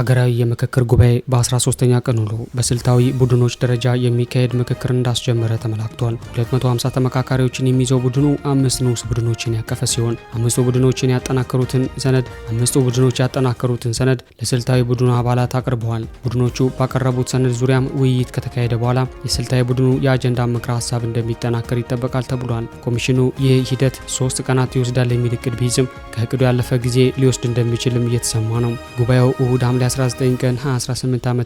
ሀገራዊ የምክክር ጉባኤ በ13ኛ ቀን ውሎ በስልታዊ ቡድኖች ደረጃ የሚካሄድ ምክክር እንዳስጀመረ ተመላክቷል። 250 ተመካካሪዎችን የሚይዘው ቡድኑ 5 ንዑስ ቡድኖችን ያቀፈ ሲሆን አምስቱ ቡድኖች ያጠናከሩትን ሰነድ ለስልታዊ ቡድኑ አባላት አቅርበዋል። ቡድኖቹ ባቀረቡት ሰነድ ዙሪያም ውይይት ከተካሄደ በኋላ የስልታዊ ቡድኑ የአጀንዳ ምክረ ሀሳብ እንደሚጠናከር ይጠበቃል ተብሏል። ኮሚሽኑ ይህ ሂደት 3 ቀናት ይወስዳል የሚል እቅድ ቢይዝም ከእቅዱ ያለፈ ጊዜ ሊወስድ እንደሚችልም እየተሰማ ነው። ጉባኤው እሁድ ሐምሌ 19 ቀን 2018 ዓ.ም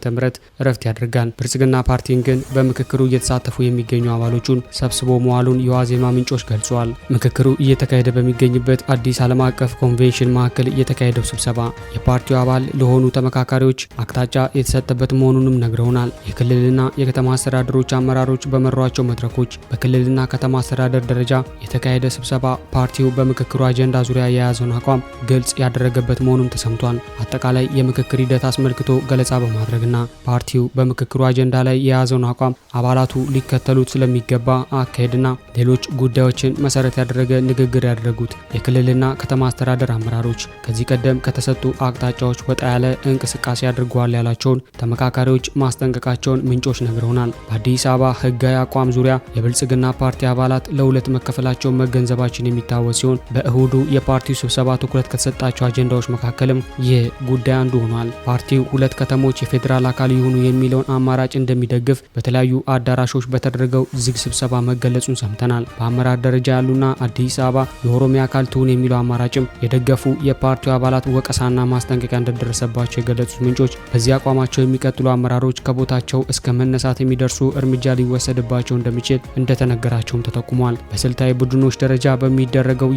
እረፍት ያደርጋል። ብልጽግና ፓርቲን ግን በምክክሩ እየተሳተፉ የሚገኙ አባሎቹን ሰብስቦ መዋሉን የዋዜማ ምንጮች ገልጸዋል። ምክክሩ እየተካሄደ በሚገኝበት አዲስ ዓለም አቀፍ ኮንቬንሽን ማዕከል የተካሄደው ስብሰባ የፓርቲው አባል ለሆኑ ተመካካሪዎች አቅጣጫ የተሰጠበት መሆኑንም ነግረውናል። የክልልና የከተማ አስተዳደሮች አመራሮች በመሯቸው መድረኮች በክልልና ከተማ አስተዳደር ደረጃ የተካሄደ ስብሰባ ፓርቲው በምክክሩ አጀንዳ ዙሪያ የያዘውን አቋም ግልጽ ያደረገበት መሆኑን ተሰምቷል። አጠቃላይ የምክክር ሂደት አስመልክቶ ገለጻ በማድረግና ፓርቲው በምክክሩ አጀንዳ ላይ የያዘውን አቋም አባላቱ ሊከተሉት ስለሚገባ አካሄድና ሌሎች ጉዳዮችን መሰረት ያደረገ ንግግር ያደረጉት የክልልና ከተማ አስተዳደር አመራሮች ከዚህ ቀደም ከተሰጡ አቅጣጫዎች ወጣ ያለ እንቅስቃሴ አድርገዋል ያላቸውን ተመካካሪዎች ማስጠንቀቃቸውን ምንጮች ነግረውናል። በአዲስ አበባ ሕጋዊ አቋም ዙሪያ የብልጽግና ፓርቲ አባላት ለሁለት መከፈላቸውን መገንዘባችን የሚታወስ ሲሆን በእሁዱ የፓርቲው ስብሰባ ትኩረት ከተሰጣቸው አጀንዳዎች መካከልም ይህ ጉዳይ አንዱ ሆኗል። ፓርቲው ሁለት ከተሞች የፌዴራል አካል ይሁኑ የሚለውን አማራጭ እንደሚደግፍ በተለያዩ አዳራሾች በተደረገው ዝግ ስብሰባ መገለጹን ሰምተናል። በአመራር ደረጃ ያሉና አዲስ አበባ የኦሮሚያ አካል ትሁን የሚለው አማራጭም የደገፉ የፓርቲው አባላት ወቀሳና ማስጠንቀቂያ እንደደረሰባቸው የገለጹት ምንጮች በዚህ አቋማቸው የሚቀጥሉ አመራሮች ከቦታቸው እስከ መነሳት የሚደርሱ እርምጃ ሊወሰድባቸው እንደሚችል እንደተነገራቸውም ተጠቁሟል። በስልታዊ ቡድኖች ደረጃ በሚደረገው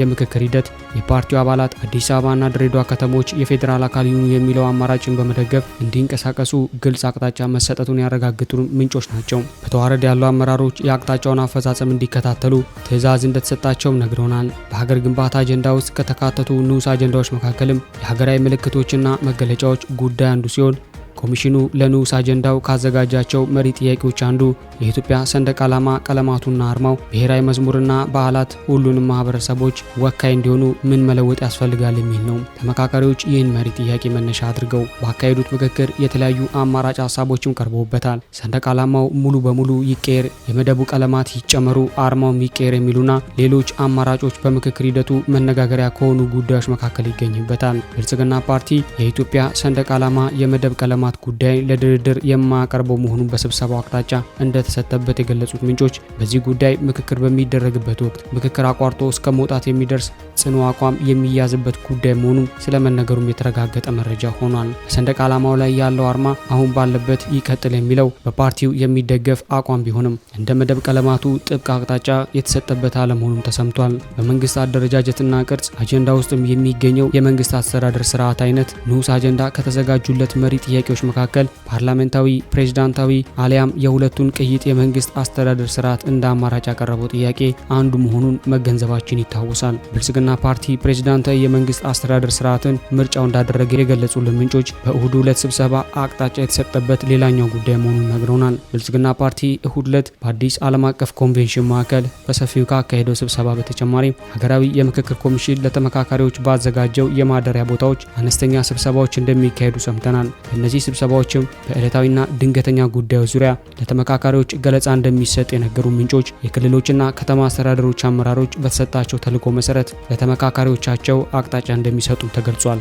የምክክር ሂደት የፓርቲው አባላት አዲስ አበባና ድሬዳዋ ከተሞች የፌዴራል አካል ይሁኑ የሚለው አማራጭን በመደገፍ እንዲንቀሳቀሱ ግልጽ አቅጣጫ መሰጠቱን ያረጋግጡ ምንጮች ናቸው። በተዋረድ ያሉ አመራሮች የአቅጣጫውን አፈጻጸም እንዲከታተሉ ትዕዛዝ እንደተሰጣቸውም ነግረውናል። በሀገር ግንባታ አጀንዳ ውስጥ ከተካተቱ ንዑስ አጀንዳዎች መካከልም የሀገራዊ ምልክቶችና መገለጫዎች ጉዳይ አንዱ ሲሆን ኮሚሽኑ ለንዑስ አጀንዳው ካዘጋጃቸው መሪ ጥያቄዎች አንዱ የኢትዮጵያ ሰንደቅ ዓላማ ቀለማቱና አርማው ብሔራዊ መዝሙርና በዓላት ሁሉንም ማህበረሰቦች ወካይ እንዲሆኑ ምን መለወጥ ያስፈልጋል የሚል ነው። ተመካካሪዎች ይህን መሪ ጥያቄ መነሻ አድርገው ባካሄዱት ምክክር የተለያዩ አማራጭ ሀሳቦችም ቀርበውበታል። ሰንደቅ ዓላማው ሙሉ በሙሉ ይቀየር፣ የመደቡ ቀለማት ይጨመሩ፣ አርማው ይቀየር የሚሉና ሌሎች አማራጮች በምክክር ሂደቱ መነጋገሪያ ከሆኑ ጉዳዮች መካከል ይገኙበታል። ብልጽግና ፓርቲ የኢትዮጵያ ሰንደቅ ዓላማ የመደብ ቀለማት ጉዳይ ለድርድር የማያቀርበው መሆኑን በስብሰባው አቅጣጫ እንደተሰጠበት የገለጹት ምንጮች በዚህ ጉዳይ ምክክር በሚደረግበት ወቅት ምክክር አቋርጦ እስከ መውጣት የሚደርስ ጽኑ አቋም የሚያዝበት ጉዳይ መሆኑን ስለመነገሩም የተረጋገጠ መረጃ ሆኗል። በሰንደቅ ዓላማው ላይ ያለው አርማ አሁን ባለበት ይቀጥል የሚለው በፓርቲው የሚደገፍ አቋም ቢሆንም እንደ መደብ ቀለማቱ ጥብቅ አቅጣጫ የተሰጠበት አለመሆኑም ተሰምቷል። በመንግስት አደረጃጀትና ቅርጽ አጀንዳ ውስጥም የሚገኘው የመንግስት አስተዳደር ስርዓት አይነት ንዑስ አጀንዳ ከተዘጋጁለት መሪ ጥያቄዎች መካከል ፓርላሜንታዊ፣ ፕሬዝዳንታዊ አሊያም የሁለቱን ቅይጥ የመንግስት አስተዳደር ስርዓት እንደ አማራጭ ያቀረበው ጥያቄ አንዱ መሆኑን መገንዘባችን ይታወሳል። ብልጽግና ፓርቲ ፕሬዝዳንታዊ የመንግስት አስተዳደር ስርዓትን ምርጫው እንዳደረገ የገለጹልን ምንጮች በእሁዱ ዕለት ስብሰባ አቅጣጫ የተሰጠበት ሌላኛው ጉዳይ መሆኑን ነግረውናል። ብልጽግና ፓርቲ እሁድ ዕለት በአዲስ ዓለም አቀፍ ኮንቬንሽን ማዕከል በሰፊው ካካሄደው ስብሰባ በተጨማሪ ሀገራዊ የምክክር ኮሚሽን ለተመካካሪዎች ባዘጋጀው የማደሪያ ቦታዎች አነስተኛ ስብሰባዎች እንደሚካሄዱ ሰምተናል። እነዚህ ስብሰባዎችም በዕለታዊና ድንገተኛ ጉዳዮች ዙሪያ ለተመካካሪዎች ገለጻ እንደሚሰጥ የነገሩ ምንጮች የክልሎችና ከተማ አስተዳደሮች አመራሮች በተሰጣቸው ተልዕኮ መሰረት ለተመካካሪዎቻቸው አቅጣጫ እንደሚሰጡ ተገልጿል።